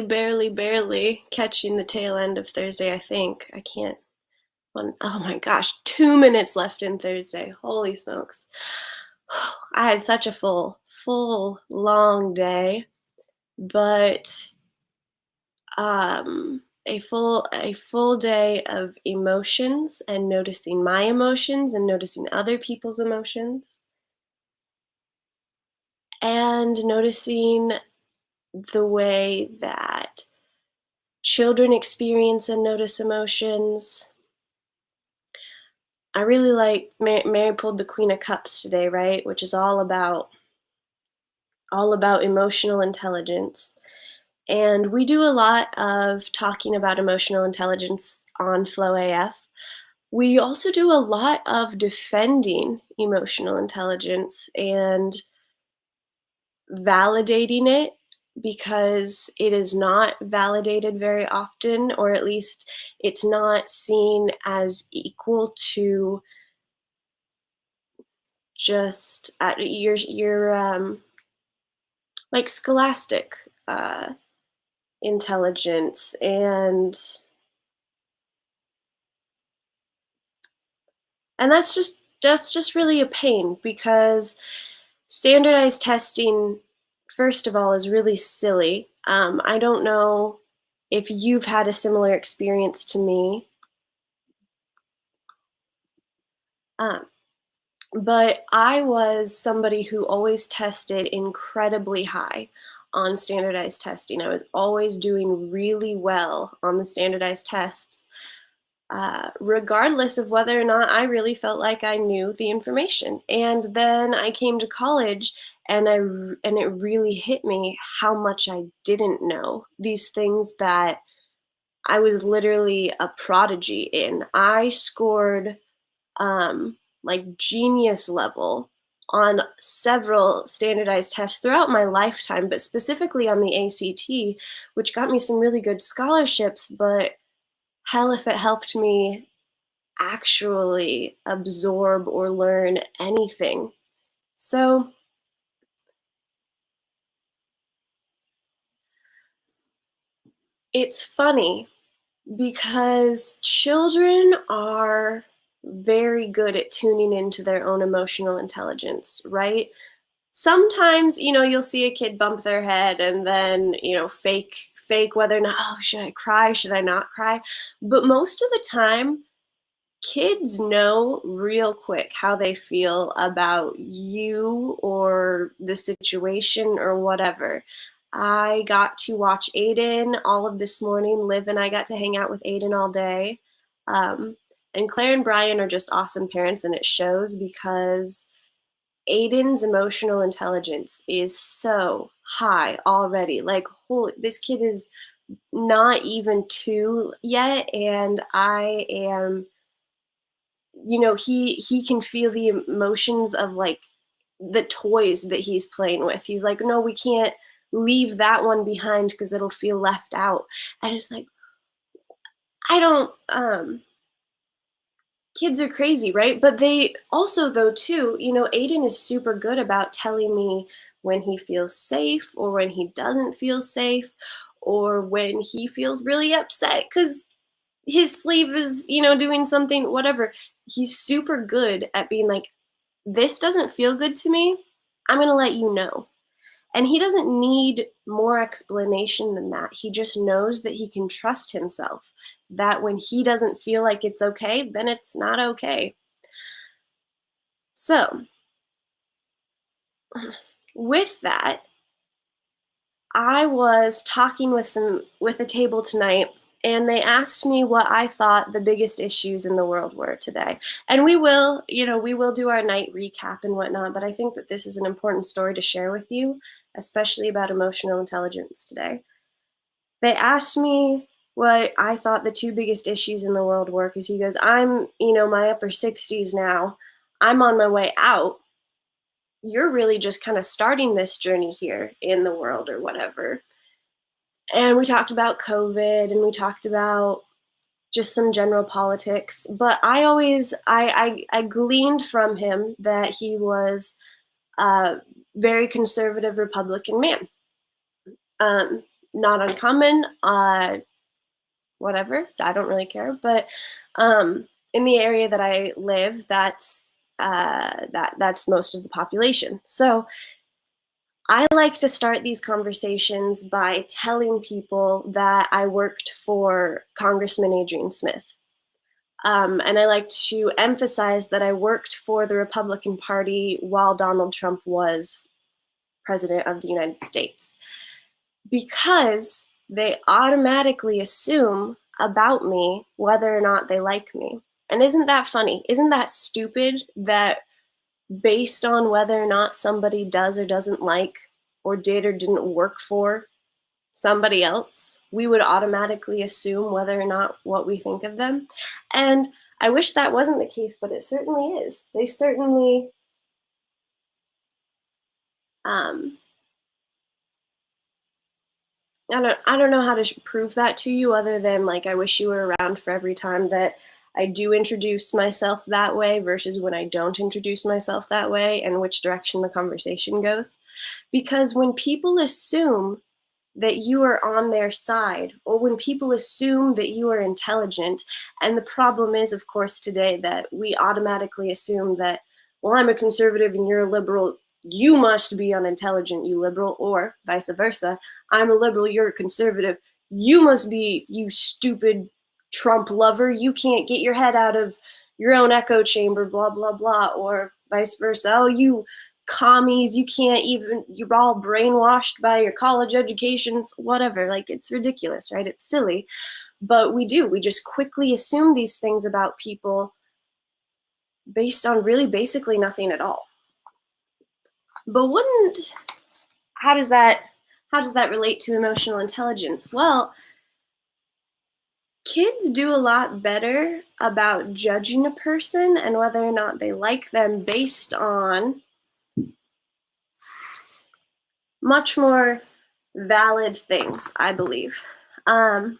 barely catching the tail end of Thursday, I think. I can't. Oh my gosh, 2 minutes left in Thursday. Holy smokes. I had such a long day, but a full day of emotions and noticing my emotions and noticing other people's emotions and noticing the way that children experience and notice emotions. I really like Mary pulled the Queen of Cups today, right? Which is all about emotional intelligence. And we do a lot of talking about emotional intelligence on Flow AF. We also do a lot of defending emotional intelligence and validating it because it is not validated very often, or at least it's not seen as equal to just your like scholastic intelligence, and that's just really a pain because standardized testing, first of all, is really silly. I don't know if you've had a similar experience to me, um, but I was somebody who always tested incredibly high on standardized testing. I was always doing really well on the standardized tests, regardless of whether or not I really felt like I knew the information. And then I came to college, and it really hit me how much I didn't know these things that I was literally a prodigy in. I scored like genius level on several standardized tests throughout my lifetime, but specifically on the ACT, which got me some really good scholarships. But hell, if it helped me actually absorb or learn anything. So it's funny because children are very good at tuning into their own emotional intelligence, right? Sometimes, you'll see a kid bump their head and then, fake whether or not, oh, should I cry? Should I not cry? But most of the time, kids know real quick how they feel about you or the situation or whatever. I got to watch Aiden all of this morning. Liv and I got to hang out with Aiden all day. Um, and Claire and Brian are just awesome parents, and it shows because Aiden's emotional intelligence is so high already. Like, holy, this kid is not even 2 yet, and I am, he can feel the emotions of like the toys that he's playing with. He's like, no, we can't leave that one behind because it'll feel left out. And it's like, I don't kids are crazy, right? But they also, though, too, Aiden is super good about telling me when he feels safe or when he doesn't feel safe, or when he feels really upset because his sleeve is, doing something, whatever. He's super good at being like, this doesn't feel good to me. I'm going to let you know. And he doesn't need more explanation than that. He just knows that he can trust himself, that when he doesn't feel like it's okay, then it's not okay. So, with that, I was talking with a table tonight, and they asked me what I thought the biggest issues in the world were today. And we will do our night recap and whatnot, but I think that this is an important story to share with you, especially about emotional intelligence today. They asked me what I thought the two biggest issues in the world were, because he goes, I'm, my upper 60s now. I'm on my way out. You're really just kind of starting this journey here in the world or whatever. And we talked about COVID, and we talked about just some general politics. But I gleaned from him that he was a very conservative Republican man. not uncommon, whatever, I don't really care, but, in the area that I live, that's most of the population. So, I like to start these conversations by telling people that I worked for Congressman Adrian Smith. And I like to emphasize that I worked for the Republican Party while Donald Trump was president of the United States, because they automatically assume about me whether or not they like me. And isn't that funny? Isn't that stupid that based on whether or not somebody does or doesn't like or did or didn't work for somebody else, we would automatically assume whether or not what we think of them? And I wish that wasn't the case, but it certainly is. They certainly um, I don't know how to prove that to you other than like I wish you were around for every time that I do introduce myself that way versus when I don't introduce myself that way, and which direction the conversation goes. Because when people assume that you are on their side, or when people assume that you are intelligent, and the problem is, of course, today that we automatically assume that, well, I'm a conservative and you're a liberal, you must be unintelligent, you liberal, or vice versa. I'm a liberal, you're a conservative, you must be, you stupid Trump lover, you can't get your head out of your own echo chamber, blah, blah, blah, or vice versa. Oh, you commies, you can't even, you're all brainwashed by your college educations, whatever. Like, it's ridiculous, right? It's silly. But we just quickly assume these things about people based on really basically nothing at all. But wouldn't, how does that relate to emotional intelligence? Well, kids do a lot better about judging a person and whether or not they like them based on much more valid things, I believe. Aiden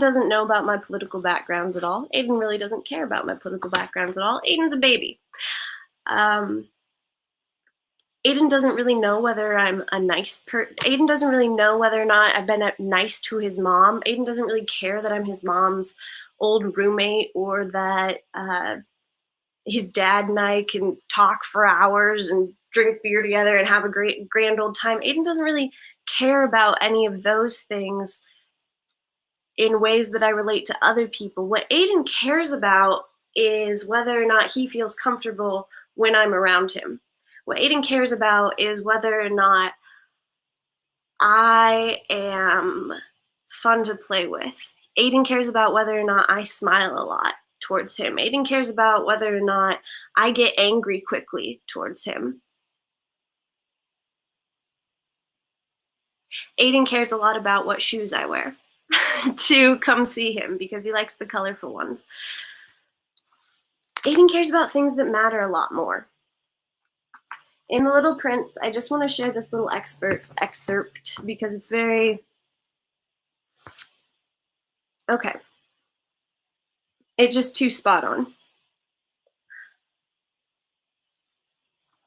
doesn't know about my political backgrounds at all. Aiden really doesn't care about my political backgrounds at all. Aiden's a baby. Aiden doesn't really know whether I'm a nice Aiden doesn't really know whether or not I've been nice to his mom. Aiden doesn't really care that I'm his mom's old roommate, or that his dad and I can talk for hours and drink beer together and have a great grand old time. Aiden doesn't really care about any of those things in ways that I relate to other people. What Aiden cares about is whether or not he feels comfortable when I'm around him. What Aiden cares about is whether or not I am fun to play with. Aiden cares about whether or not I smile a lot towards him. Aiden cares about whether or not I get angry quickly towards him. Aiden cares a lot about what shoes I wear to come see him because he likes the colorful ones. Aiden cares about things that matter a lot more. In The Little Prince, I just want to share this little excerpt because it's very... Okay. It's just too spot on.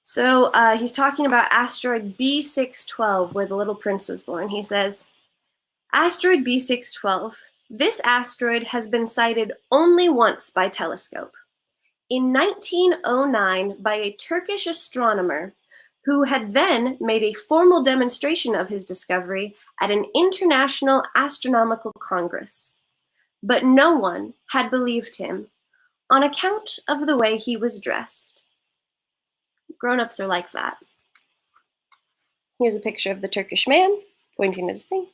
So he's talking about asteroid B612, where the Little Prince was born. He says, Asteroid B612. This asteroid has been sighted only once by telescope. In 1909 by a Turkish astronomer who had then made a formal demonstration of his discovery at an international astronomical congress. But no one had believed him on account of the way he was dressed. Grown-ups are like that. Here's a picture of the Turkish man pointing at his thing.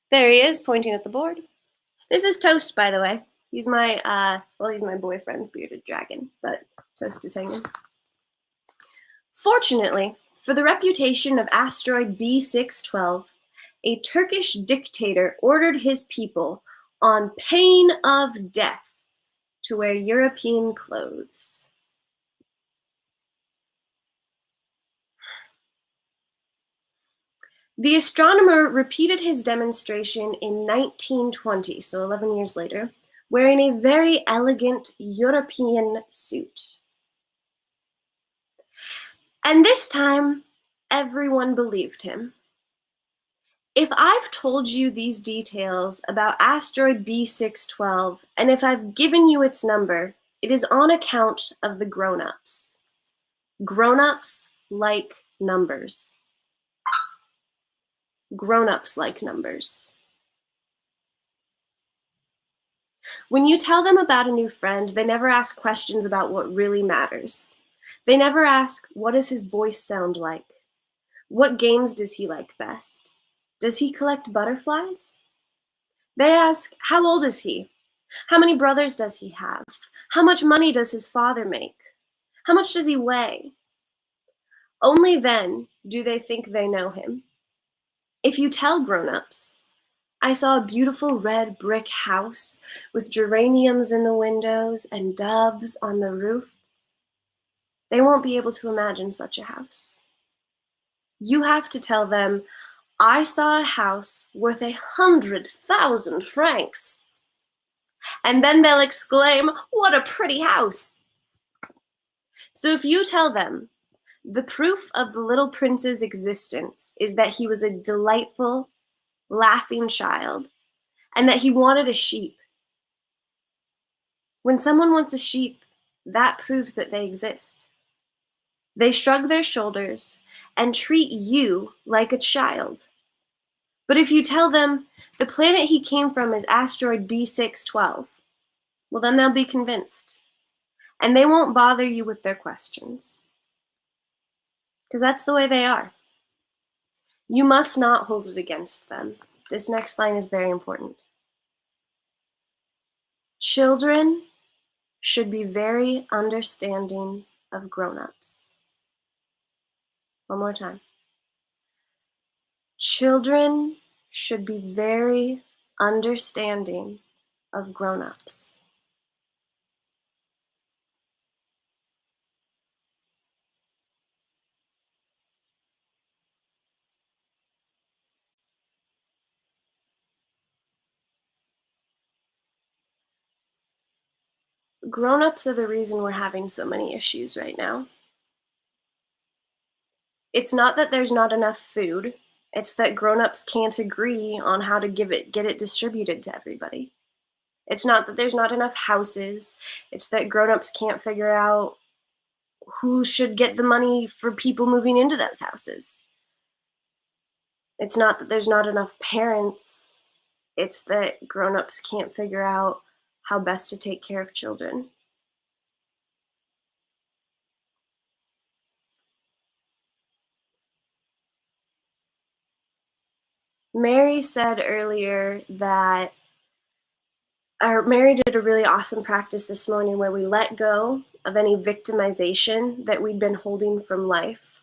There he is, pointing at the board. This is Toast, by the way. He's my, he's my boyfriend's bearded dragon, but Toast is hanging. Fortunately, for the reputation of asteroid B612, a Turkish dictator ordered his people, on pain of death, to wear European clothes. The astronomer repeated his demonstration in 1920, so 11 years later, wearing a very elegant European suit. And this time, everyone believed him. If I've told you these details about asteroid B612, and if I've given you its number, it is on account of the grownups. Grownups like numbers. Grownups like numbers. When you tell them about a new friend, they never ask questions about what really matters. They never ask, what does his voice sound like? What games does he like best? Does he collect butterflies? They ask, how old is he? How many brothers does he have? How much money does his father make? How much does he weigh? Only then do they think they know him. If you tell grown-ups, I saw a beautiful red brick house with geraniums in the windows and doves on the roof, they won't be able to imagine such a house. You have to tell them, I saw a house worth 100,000 francs. And then they'll exclaim, what a pretty house. So if you tell them, the proof of the little prince's existence is that he was a delightful, laughing child, and that he wanted a sheep. When someone wants a sheep, that proves that they exist. They shrug their shoulders and treat you like a child. But if you tell them the planet he came from is asteroid B612, well, then they'll be convinced. And they won't bother you with their questions. Because that's the way they are. You must not hold it against them. This next line is very important. Children should be very understanding of grown-ups. One more time. Children should be very understanding of grown-ups. Grown-ups are the reason we're having so many issues right now. It's not that there's not enough food, it's that grown-ups can't agree on how to get it distributed to everybody. It's not that there's not enough houses, it's that grown-ups can't figure out who should get the money for people moving into those houses. It's not that there's not enough parents, it's that grown-ups can't figure out how best to take care of children. Mary said earlier that, or Mary did a really awesome practice this morning where we let go of any victimization that we'd been holding from life.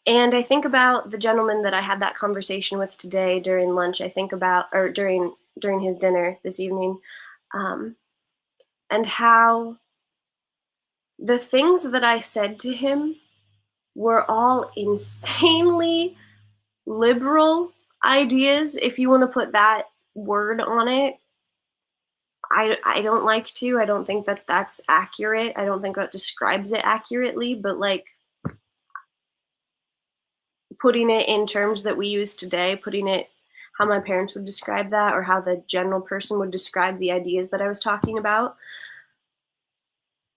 And I think about the gentleman that I had that conversation with today during lunch. I think about, or during his dinner this evening, and how the things that I said to him were all insanely liberal ideas, if you want to put that word on it. I don't like to. I don't think that that's accurate. I don't think that describes it accurately, but like putting it in terms that we use today, putting it how my parents would describe that or how the general person would describe the ideas that I was talking about.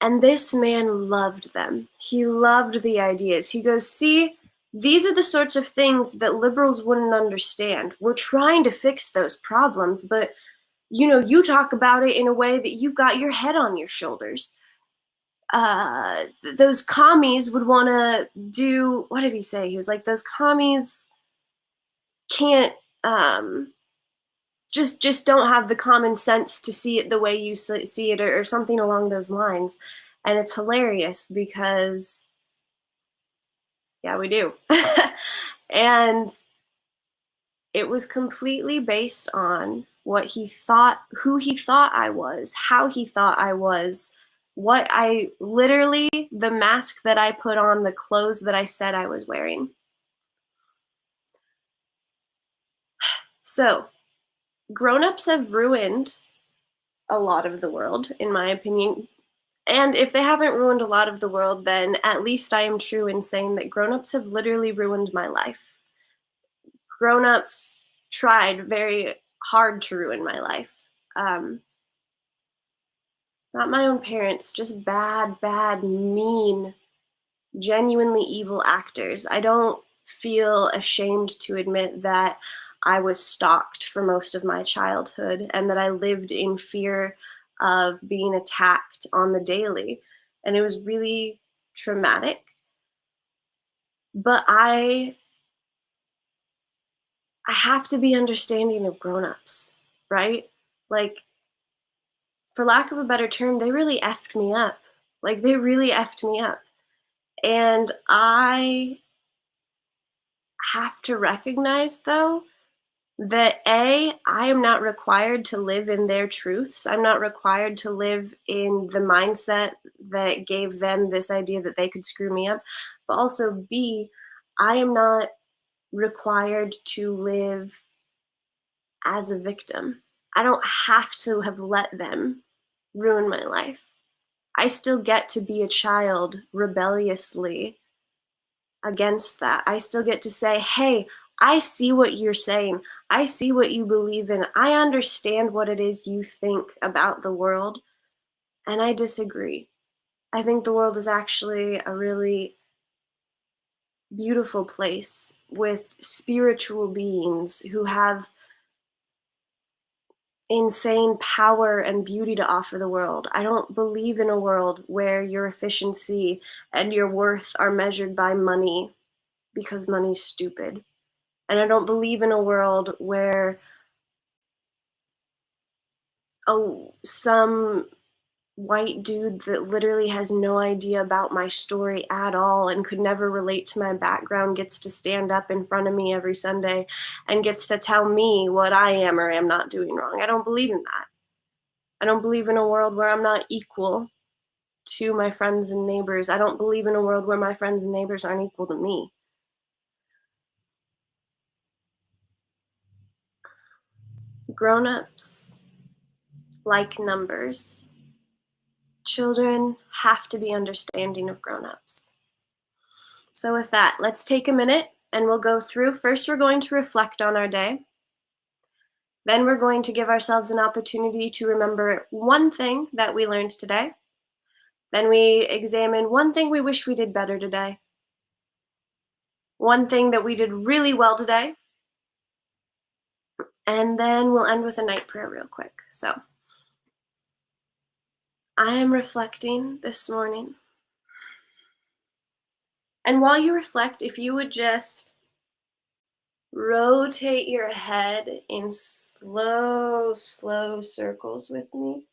And this man loved them. He loved the ideas. He goes, see, these are the sorts of things that liberals wouldn't understand. We're trying to fix those problems, but you talk about it in a way that you've got your head on your shoulders. Those commies would want to do, what did he say? He was like, those commies can't, just don't have the common sense to see it the way you see it, or something along those lines. And it's hilarious because, yeah, we do. And it was completely based on what he thought, who he thought I was, how he thought I was, the mask that I put on, the clothes that I said I was wearing. So, grown-ups have ruined a lot of the world, in my opinion. And if they haven't ruined a lot of the world, then at least I am true in saying that grown-ups have literally ruined my life. Grown-ups tried very hard to ruin my life. Not my own parents, just bad, bad, mean, genuinely evil actors. I don't feel ashamed to admit that I was stalked for most of my childhood and that I lived in fear of being attacked on the daily. And it was really traumatic. But I have to be understanding of grown-ups, right? Like, for lack of a better term, they really effed me up. Like, they really effed me up. And I have to recognize, though, that I am not required to live in their truths. I'm not required to live in the mindset that gave them this idea that they could screw me up. But also, B, I am not required to live as a victim. I don't have to have let them ruin my life. I still get to be a child rebelliously against that. I still get to say, hey, I see what you're saying. I see what you believe in. I understand what it is you think about the world, and I disagree. I think the world is actually a really beautiful place with spiritual beings who have insane power and beauty to offer the world. I don't believe in a world where your efficiency and your worth are measured by money because money's stupid. And I don't believe in a world where some white dude that literally has no idea about my story at all and could never relate to my background gets to stand up in front of me every Sunday and gets to tell me what I am or am not doing wrong. I don't believe in that. I don't believe in a world where I'm not equal to my friends and neighbors. I don't believe in a world where my friends and neighbors aren't equal to me. Grown-ups like numbers. Children have to be understanding of grown-ups. So with that, let's take a minute and we'll go through. First, we're going to reflect on our day. Then we're going to give ourselves an opportunity to remember one thing that we learned today. Then we examine one thing we wish we did better today. One thing that we did really well today. And then we'll end with a night prayer real quick. So I am reflecting this morning. And while you reflect, if you would just rotate your head in slow, slow circles with me.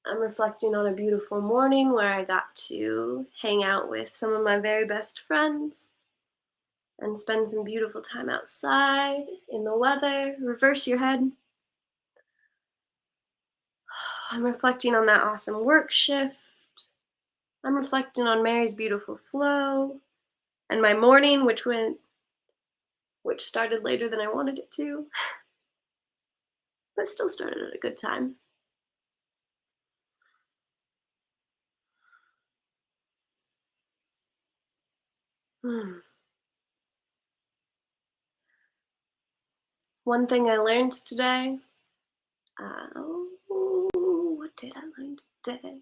I'm reflecting on a beautiful morning where I got to hang out with some of my very best friends and spend some beautiful time outside in the weather. Reverse your head. I'm reflecting on that awesome work shift. I'm reflecting on Mary's beautiful flow and my morning, which started later than I wanted it to, but still started at a good time. One thing I learned today. What did I learn today?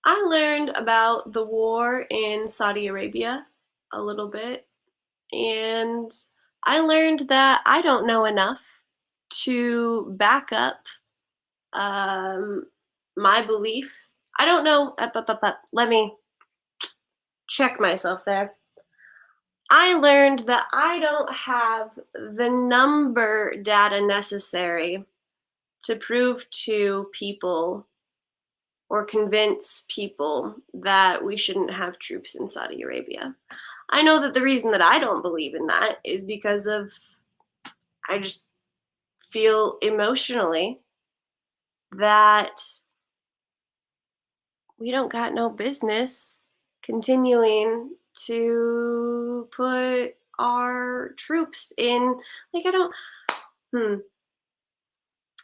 I learned about the war in Saudi Arabia a little bit, and I learned that I don't know enough to back up my belief. I don't know. Let me check myself there. I learned that I don't have the number data necessary to prove to people or convince people that we shouldn't have troops in Saudi Arabia. I know that the reason that I don't believe in that is because I just feel emotionally that we don't got no business continuing to put our troops in, like, I don't, hmm.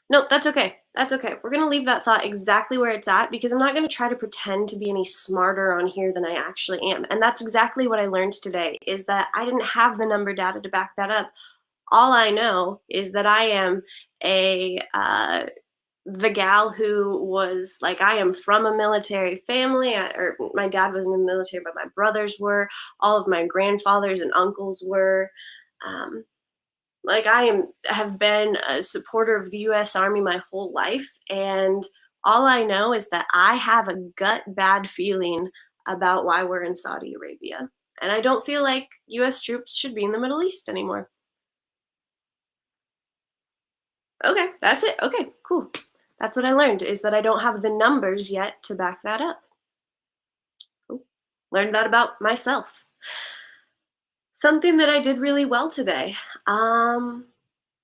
Nope, that's okay. That's okay. We're gonna leave that thought exactly where it's at because I'm not gonna try to pretend to be any smarter on here than I actually am. And that's exactly what I learned today, is that I didn't have the number data to back that up. All I know is that I am a the gal who was like, I am from a military family, or my dad wasn't in the military, but my brothers were. All of my grandfathers and uncles were. Um, like, have been a supporter of the US Army my whole life, and all I know is that I have a gut bad feeling about why we're in Saudi Arabia. And I don't feel like US troops should be in the Middle East anymore. Okay, that's it. Okay, cool. That's what I learned, is that I don't have the numbers yet to back that up. Cool. Learned that about myself. Something that I did really well today. Um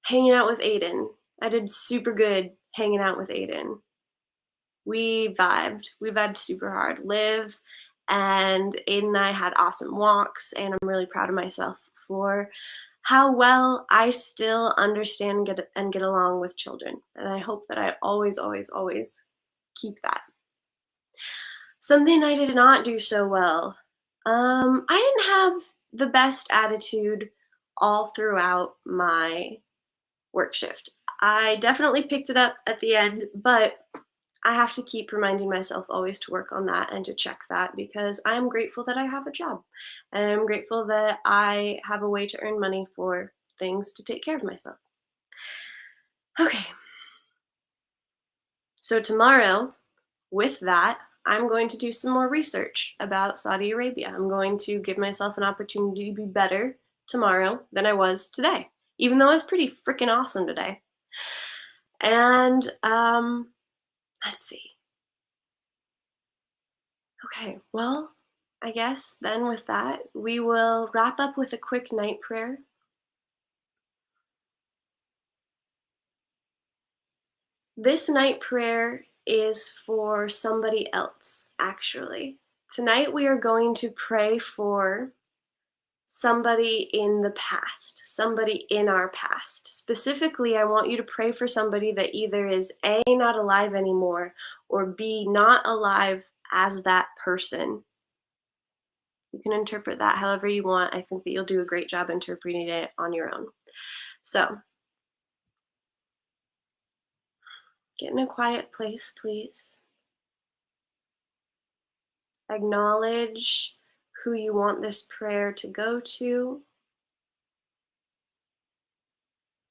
Hanging out with Aiden. I did super good hanging out with Aiden. We vibed. We vibed super hard. Liv and Aiden and I had awesome walks, and I'm really proud of myself for how well I still understand and get along with children. And I hope that I always, always, always keep that. Something I did not do so well. I didn't have the best attitude all throughout my work shift. I definitely picked it up at the end, but I have to keep reminding myself always to work on that and to check that, because I'm grateful that I have a job. And I'm grateful that I have a way to earn money for things to take care of myself. Okay, so tomorrow, with that, I'm going to do some more research about Saudi Arabia. I'm going to give myself an opportunity to be better tomorrow than I was today, even though I was pretty freaking awesome today. And let's see. Okay, well, I guess then with that, we will wrap up with a quick night prayer. This night prayer is for somebody else, actually. Tonight we are going to pray for somebody in the past, somebody in our past. Specifically, I want you to pray for somebody that either is A, not alive anymore, or B, not alive as that person. You can interpret that however you want. I think that you'll do a great job interpreting it on your own. So, get in a quiet place, please. Acknowledge who you want this prayer to go to,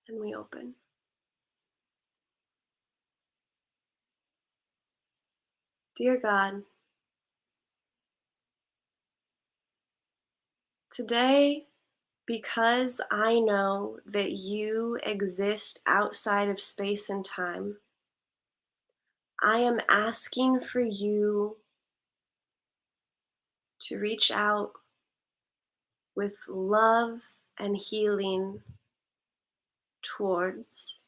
and we open. Dear God, today, because I know that you exist outside of space and time, I am asking for you to reach out with love and healing towards,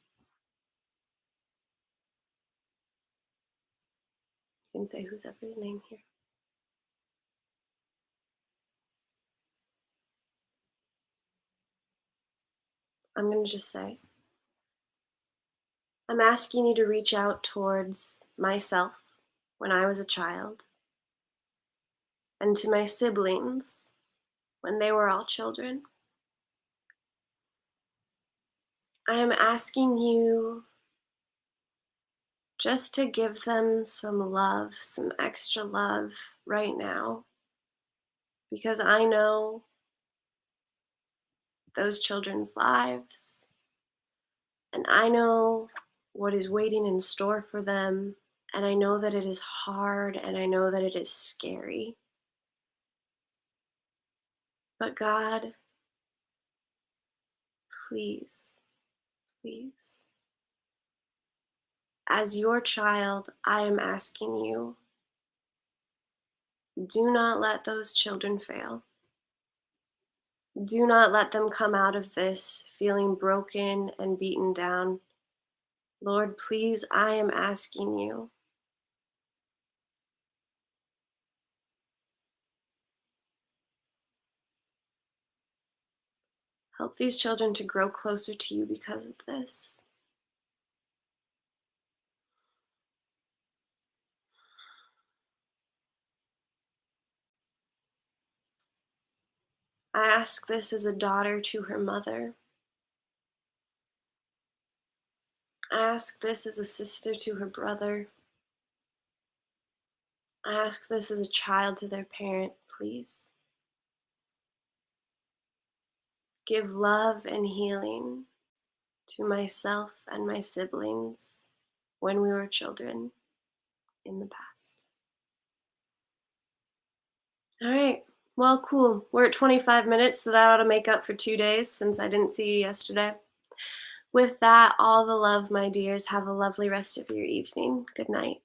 you can say whose ever's name here. I'm going to just say, I'm asking you to reach out towards myself when I was a child, and to my siblings when they were all children. I am asking you just to give them some love, some extra love right now, because I know those children's lives, and I know what is waiting in store for them, and I know that it is hard, and I know that it is scary. But God, please, please, as your child, I am asking you, do not let those children fail. Do not let them come out of this feeling broken and beaten down. Lord, please, I am asking you, Help these children to grow closer to you because of this. I ask this as a daughter to her mother. I ask this as a sister to her brother. I ask this as a child to their parent, please. Give love and healing to myself and my siblings when we were children in the past. All right. Well, cool. We're at 25 minutes, so that ought to make up for 2 days since I didn't see you yesterday. With that, all the love, my dears. Have a lovely rest of your evening. Good night.